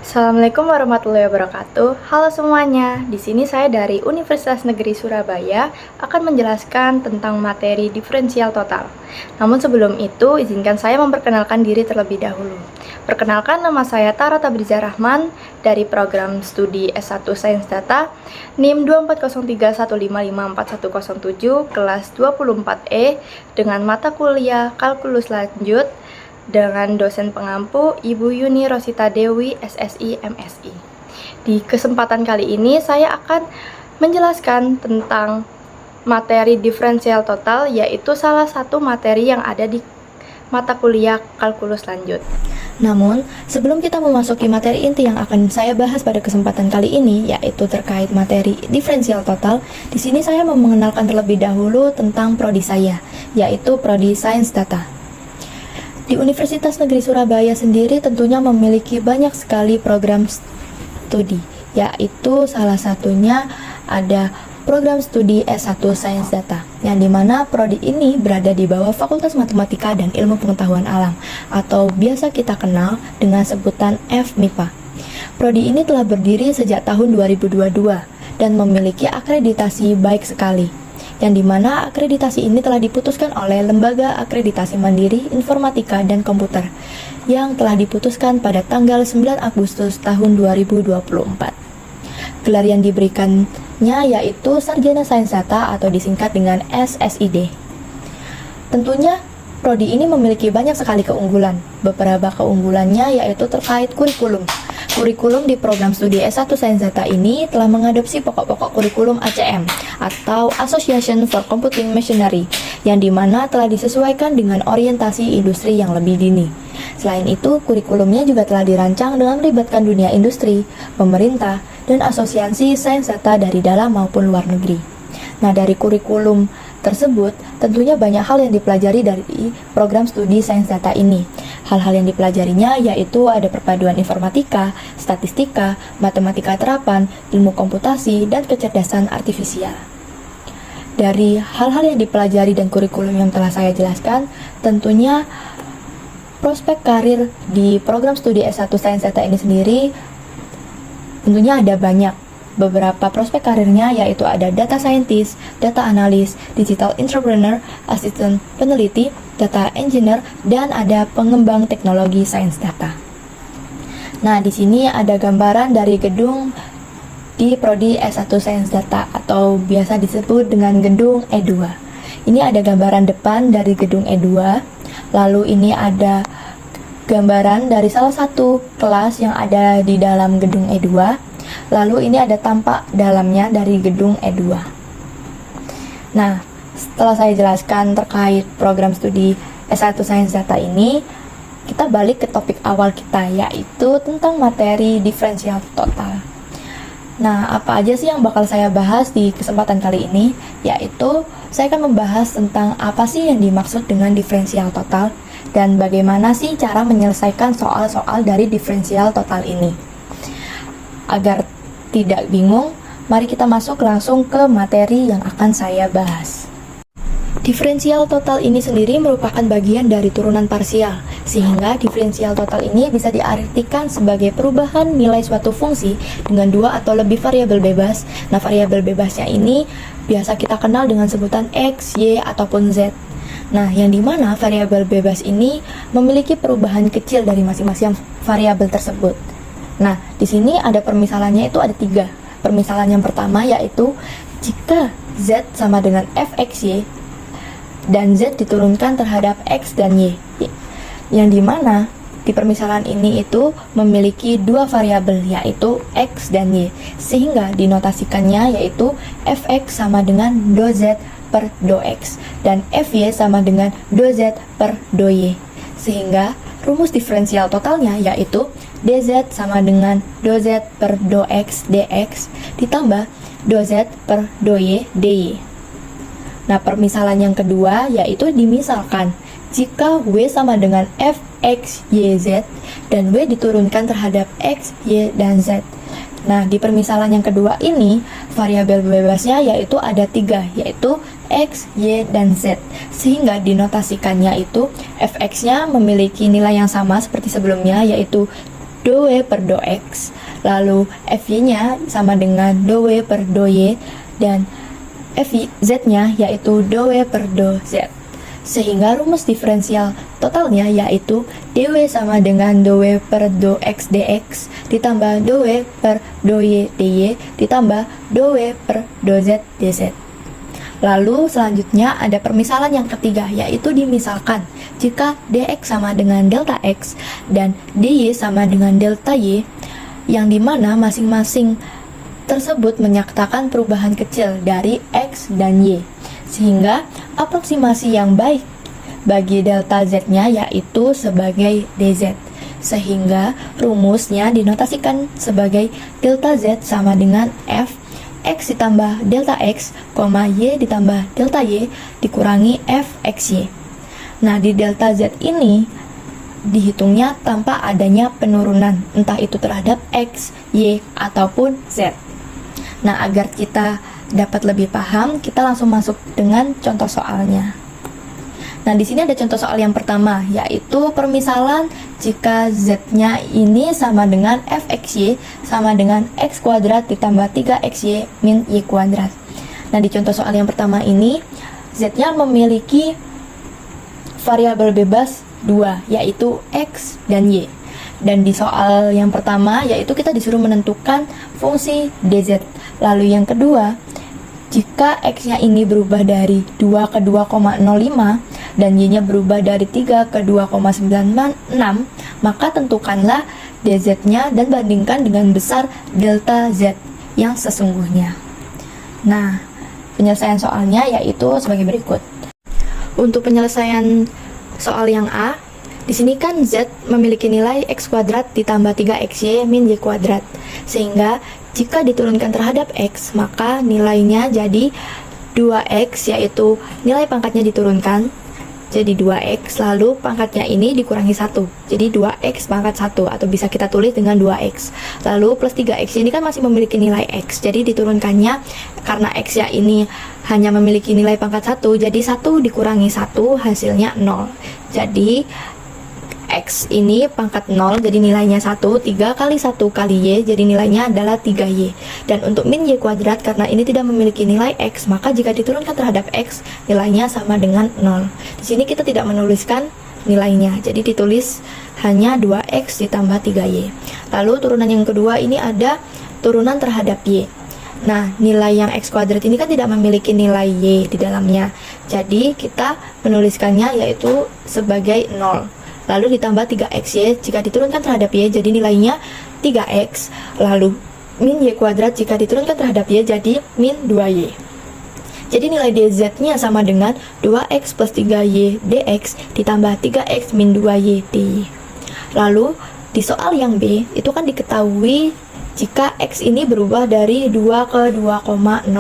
Assalamualaikum warahmatullahi wabarakatuh. Halo semuanya, di sini saya dari Universitas Negeri Surabaya akan menjelaskan tentang materi diferensial total. Namun sebelum itu, izinkan saya memperkenalkan diri terlebih dahulu. Perkenalkan, nama saya Tara Tabriza Rahman dari program studi S1 Sains Data NIM 24031554107 kelas 24E dengan mata kuliah Kalkulus Lanjut dengan dosen pengampu Ibu Yuni Rosita Dewi, SSI, MSI. Di kesempatan kali ini saya akan menjelaskan tentang materi diferensial total, yaitu salah satu materi yang ada di mata kuliah Kalkulus Lanjut. Namun, sebelum kita memasuki materi inti yang akan saya bahas pada kesempatan kali ini, yaitu terkait materi diferensial total, di sini saya mau mengenalkan terlebih dahulu tentang prodi saya, yaitu prodi Sains Data. Di Universitas Negeri Surabaya sendiri tentunya memiliki banyak sekali program studi, yaitu salah satunya ada program studi S1 Sains Data, yang dimana prodi ini berada di bawah Fakultas Matematika dan Ilmu Pengetahuan Alam, atau biasa kita kenal dengan sebutan FMIPA. Prodi ini telah berdiri sejak tahun 2022 dan memiliki akreditasi baik sekali, yang dimana akreditasi ini telah diputuskan oleh Lembaga Akreditasi Mandiri Informatika dan Komputer yang telah diputuskan pada tanggal 9 Agustus tahun 2024. Gelar yang diberikannya yaitu Sarjana Sains Data atau disingkat dengan SSID. Tentunya prodi ini memiliki banyak sekali keunggulan. Beberapa keunggulannya yaitu terkait kurikulum. Kurikulum di program studi S1 Sains Data ini telah mengadopsi pokok-pokok kurikulum ACM atau Association for Computing Machinery, yang dimana telah disesuaikan dengan orientasi industri yang lebih dini. Selain itu, kurikulumnya juga telah dirancang dengan melibatkan dunia industri, pemerintah, dan asosiasi sains data dari dalam maupun luar negeri. Nah, dari kurikulum tersebut, tentunya banyak hal yang dipelajari dari program studi sains data ini. Hal-hal yang dipelajarinya yaitu ada perpaduan informatika, statistika, matematika terapan, ilmu komputasi, dan kecerdasan artifisial. Dari hal-hal yang dipelajari dan kurikulum yang telah saya jelaskan, tentunya prospek karir di program studi S1 Sains Data ini sendiri tentunya ada banyak. Beberapa prospek karirnya yaitu ada data scientist, data analis, digital entrepreneur, asisten peneliti, data engineer, dan ada pengembang teknologi sains data. Nah, di sini ada gambaran dari gedung di prodi S1 Sains Data atau biasa disebut dengan gedung E2. Ini ada gambaran depan dari gedung E2. Lalu ini ada gambaran dari salah satu kelas yang ada di dalam gedung E2. Lalu ini ada tampak dalamnya dari gedung E2. Nah, setelah saya jelaskan terkait program studi S1 Sains Data ini, kita balik ke topik awal kita, yaitu tentang materi diferensial total. Nah, apa aja sih yang bakal saya bahas di kesempatan kali ini? Yaitu, saya akan membahas tentang apa sih yang dimaksud dengan diferensial total, dan bagaimana sih cara menyelesaikan soal-soal dari diferensial total ini. Agar tidak bingung, mari kita masuk langsung ke materi yang akan saya bahas. Diferensial total ini sendiri merupakan bagian dari turunan parsial, sehingga diferensial total ini bisa diartikan sebagai perubahan nilai suatu fungsi dengan dua atau lebih variabel bebas. Nah, variabel bebasnya ini biasa kita kenal dengan sebutan X, Y, ataupun Z. Nah, yang dimana variabel bebas ini memiliki perubahan kecil dari masing-masing variabel tersebut. Nah, di sini ada permisalannya itu ada 3. Permisalan yang pertama yaitu jika Z sama dengan fxy dan Z diturunkan terhadap X dan Y. Yang dimana di permisalan ini itu memiliki 2 variabel yaitu X dan Y. Sehingga dinotasikannya yaitu fx sama dengan dz per dox dan fy sama dengan dz per doy. Sehingga rumus diferensial totalnya yaitu dz sama dengan dz per dox dx ditambah dz per doy dy. Nah, permisalan yang kedua yaitu dimisalkan jika w sama dengan fx, y, z dan w diturunkan terhadap x, y, dan z. Nah, di permisalan yang kedua ini variabel bebasnya yaitu ada 3, yaitu X, Y, dan Z. Sehingga dinotasikannya itu fx-nya memiliki nilai yang sama seperti sebelumnya, yaitu do W per do X, lalu FY-nya sama dengan do W per do Y, dan Z-nya yaitu do W per do Z. Sehingga rumus diferensial totalnya yaitu dw sama dengan do W per do X dx ditambah do W per do Y dy ditambah do W per do Z dz. Lalu selanjutnya ada permisalan yang ketiga, yaitu dimisalkan jika dx sama dengan delta x dan dy sama dengan delta y, yang dimana masing-masing tersebut menyatakan perubahan kecil dari x dan y, sehingga aproksimasi yang baik bagi delta z-nya yaitu sebagai dz, sehingga rumusnya dinotasikan sebagai delta z sama dengan f x ditambah delta x, y ditambah delta y dikurangi f xy. Nah, di delta z ini dihitungnya tanpa adanya penurunan, entah itu terhadap x, y, ataupun z. Nah, agar kita dapat lebih paham, kita langsung masuk dengan contoh soalnya. Nah, di sini ada contoh soal yang pertama, yaitu permisalan jika z-nya ini sama dengan fxy sama dengan x kuadrat ditambah 3xy min y kuadrat. Nah, di contoh soal yang pertama ini, z-nya memiliki variabel bebas 2, yaitu x dan y. Dan di soal yang pertama, yaitu kita disuruh menentukan fungsi dz. Lalu yang kedua, jika x-nya ini berubah dari 2 ke 2,05 dan y-nya berubah dari 3 ke 2,96, maka tentukanlah dz-nya dan bandingkan dengan besar delta z yang sesungguhnya. Nah, penyelesaian soalnya yaitu sebagai berikut. Untuk penyelesaian soal yang A, di sini kan z memiliki nilai x kuadrat ditambah 3xy min y kuadrat, sehingga jika diturunkan terhadap x, maka nilainya jadi 2x, yaitu nilai pangkatnya diturunkan jadi 2x, lalu pangkatnya ini dikurangi 1, jadi 2x pangkat 1, atau bisa kita tulis dengan 2x. Lalu plus 3x ini kan masih memiliki nilai x, jadi diturunkannya karena x ya ini hanya memiliki nilai pangkat 1, jadi 1 dikurangi 1 hasilnya 0. Jadi x ini pangkat 0, jadi nilainya 1, 3 kali 1 kali y, jadi nilainya adalah 3y. Dan untuk min y kuadrat, karena ini tidak memiliki nilai x, maka jika diturunkan terhadap x, nilainya sama dengan 0. Di sini kita tidak menuliskan nilainya, jadi ditulis hanya 2x ditambah 3y. Lalu turunan yang kedua ini ada turunan terhadap y. Nah, nilai yang x kuadrat ini kan tidak memiliki nilai y di dalamnya, jadi kita menuliskannya yaitu sebagai 0. Lalu ditambah 3xy jika diturunkan terhadap y, jadi nilainya 3x. Lalu min y kuadrat jika diturunkan terhadap y, jadi min 2y. Jadi nilai dz-nya sama dengan 2x plus 3y dx ditambah 3x min 2y dy. Lalu di soal yang B, itu kan diketahui jika x ini berubah dari 2 ke 2,05,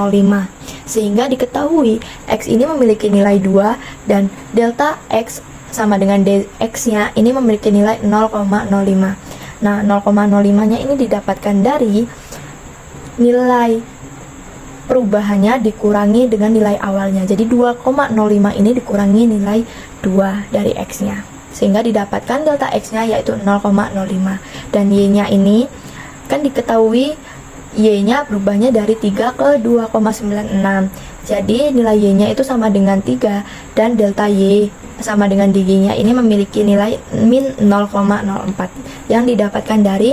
sehingga diketahui x ini memiliki nilai 2 dan delta x sama dengan dx-nya ini memiliki nilai 0,05. Nah, 0,05-nya ini didapatkan dari nilai perubahannya dikurangi dengan nilai awalnya. Jadi 2,05 ini dikurangi nilai 2 dari x-nya, sehingga didapatkan delta x-nya yaitu 0,05. Dan y-nya ini kan diketahui y-nya berubahnya dari 3 ke 2,96. Jadi nilai y-nya itu sama dengan 3 dan delta y sama dengan dy-nya ini memiliki nilai min 0,04 yang didapatkan dari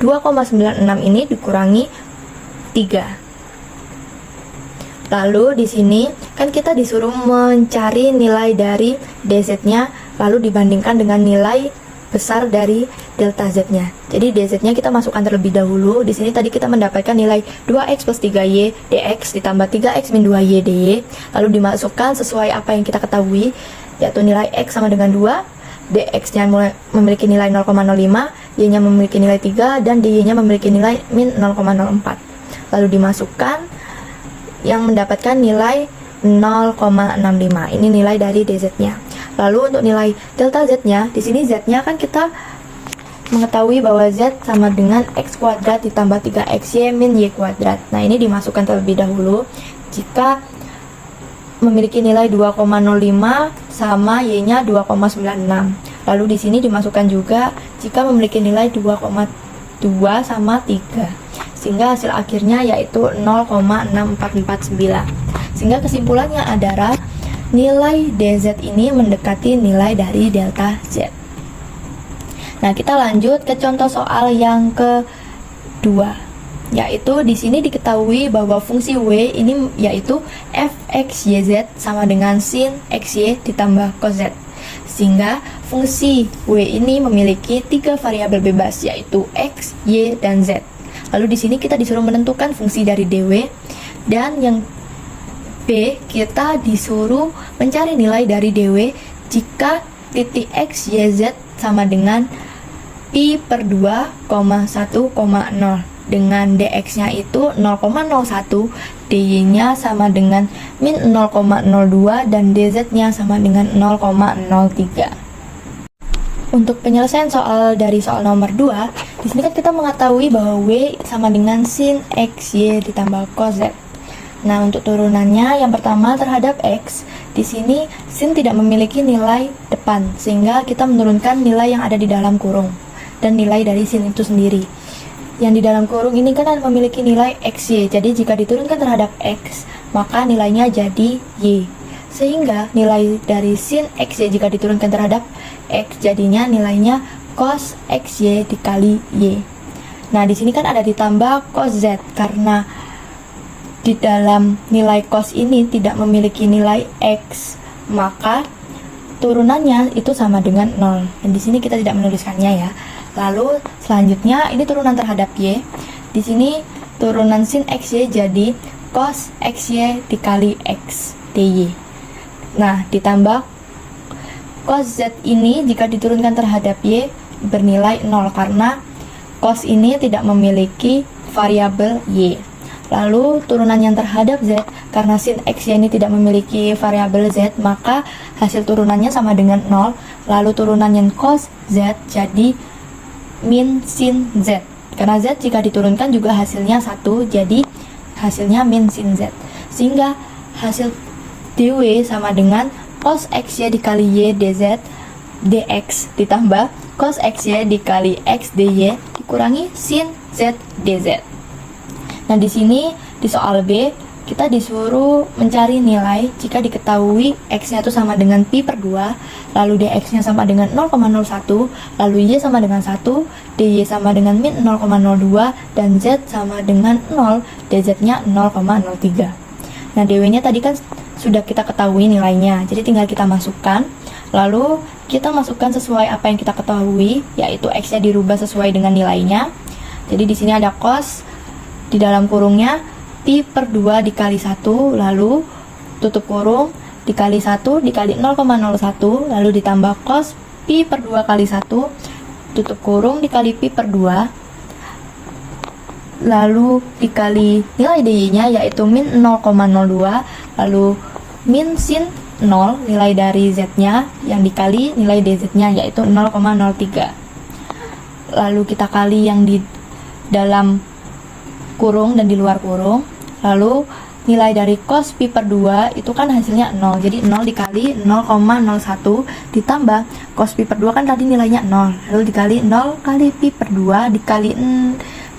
2,96 ini dikurangi 3. Lalu di sini kan kita disuruh mencari nilai dari dz-nya lalu dibandingkan dengan nilai besar dari delta z-nya. Jadi dz-nya kita masukkan terlebih dahulu. Di sini tadi kita mendapatkan nilai 2x plus 3y dx ditambah 3x min 2y dy. Lalu dimasukkan sesuai apa yang kita ketahui, yaitu nilai x sama dengan 2, dx-nya memiliki nilai 0,05, y-nya memiliki nilai 3, dan dy-nya memiliki nilai min 0,04. Lalu dimasukkan yang mendapatkan nilai 0,65. Ini nilai dari dz-nya. Lalu untuk nilai delta z-nya, di sini z-nya kan kita mengetahui bahwa z sama dengan x kuadrat ditambah 3xy min y kuadrat. Nah, ini dimasukkan terlebih dahulu. Jika memiliki nilai 2,05 sama y-nya 2,96. Lalu di sini dimasukkan juga jika memiliki nilai 2,2 sama 3. Sehingga hasil akhirnya yaitu 0,6449. Sehingga kesimpulannya adalah nilai DZ ini mendekati nilai dari delta Z. Nah, kita lanjut ke contoh soal yang kedua, yaitu di sini diketahui bahwa fungsi W ini yaitu fxyz sama dengan sin xy ditambah cos Z. Sehingga fungsi W ini memiliki 3 variabel bebas, yaitu x, y, dan z. Lalu di sini kita disuruh menentukan fungsi dari dw, dan yang B, kita disuruh mencari nilai dari dw jika titik x, y, z sama dengan pi per 2, 1,0 dengan dx-nya itu 0,01, dy-nya sama dengan min 0,02 dan dz-nya sama dengan 0,03. Untuk penyelesaian soal dari soal nomor 2, di sini kan kita mengetahui bahwa W sama dengan sin xy ditambah cos Z. Nah, untuk turunannya yang pertama terhadap X, di sini sin tidak memiliki nilai depan, sehingga kita menurunkan nilai yang ada di dalam kurung dan nilai dari sin itu sendiri. Yang di dalam kurung ini kan memiliki nilai xy, jadi jika diturunkan terhadap X, maka nilainya jadi y. Sehingga nilai dari sin xy jika diturunkan terhadap X jadinya nilainya cos xy dikali y. Nah, di sini kan ada ditambah cos Z karena di dalam nilai cos ini tidak memiliki nilai X, maka turunannya itu sama dengan 0. Dan di sini kita tidak menuliskannya ya. Lalu selanjutnya ini turunan terhadap Y. Di sini turunan sin xy jadi cos xy dikali x dy. Nah, ditambah cos Z ini jika diturunkan terhadap Y bernilai 0 karena cos ini tidak memiliki variabel Y. Lalu turunan yang terhadap Z, karena sin xy ini tidak memiliki variabel Z, maka hasil turunannya sama dengan 0. Lalu turunan yang cos Z jadi min sin Z, karena Z jika diturunkan juga hasilnya 1, jadi hasilnya min sin Z. Sehingga hasil dw sama dengan cos xy dikali y dz dx ditambah cos xy dikali x dy dikurangi sin z dz. Nah, di sini di soal B kita disuruh mencari nilai jika diketahui x-nya itu sama dengan pi per 2, lalu dx-nya sama dengan 0,01, lalu y sama dengan 1, dy sama dengan min 0,02, dan z sama dengan 0, dz-nya 0,03. Nah, dw-nya tadi kan sudah kita ketahui nilainya, jadi tinggal kita masukkan. Lalu kita masukkan sesuai apa yang kita ketahui, yaitu x-nya dirubah sesuai dengan nilainya. Jadi di sini ada cos, di dalam kurungnya pi per 2 dikali 1, lalu tutup kurung dikali 1 dikali 0,01, lalu ditambah cos pi per 2 kali 1, tutup kurung dikali pi per 2, lalu dikali nilai dy-nya yaitu min 0,02, lalu min sin 0, nilai dari z-nya yang dikali nilai dz-nya yaitu 0,03. Lalu kita kali yang di dalam kurung dan di luar kurung. Lalu nilai dari cos pi per 2 itu kan hasilnya 0. Jadi 0 dikali 0,01 ditambah cos pi per 2 kan tadi nilainya 0. Lalu dikali 0 kali pi per 2 dikali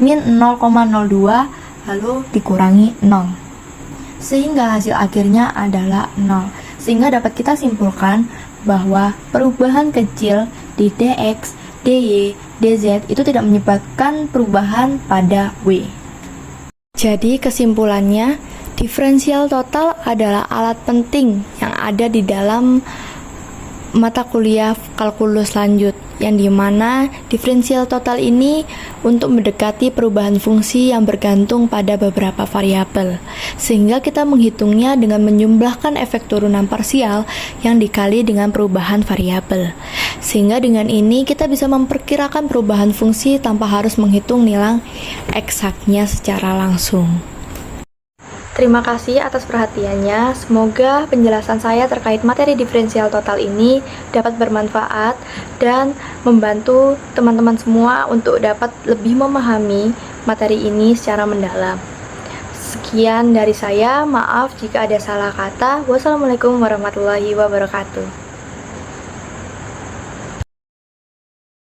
min 0,02 lalu dikurangi 0. Sehingga hasil akhirnya adalah 0. Sehingga dapat kita simpulkan bahwa perubahan kecil di dx, dy, dz itu tidak menyebabkan perubahan pada W. Jadi kesimpulannya, diferensial total adalah alat penting yang ada di dalam mata kuliah kalkulus lanjut, yang dimana diferensial total ini untuk mendekati perubahan fungsi yang bergantung pada beberapa variabel, sehingga kita menghitungnya dengan menjumlahkan efek turunan parsial yang dikali dengan perubahan variabel. Sehingga dengan ini kita bisa memperkirakan perubahan fungsi tanpa harus menghitung nilai eksaknya secara langsung. Terima kasih atas perhatiannya. Semoga penjelasan saya terkait materi diferensial total ini dapat bermanfaat dan membantu teman-teman semua untuk dapat lebih memahami materi ini secara mendalam. Sekian dari saya, maaf jika ada salah kata. Wassalamualaikum warahmatullahi wabarakatuh.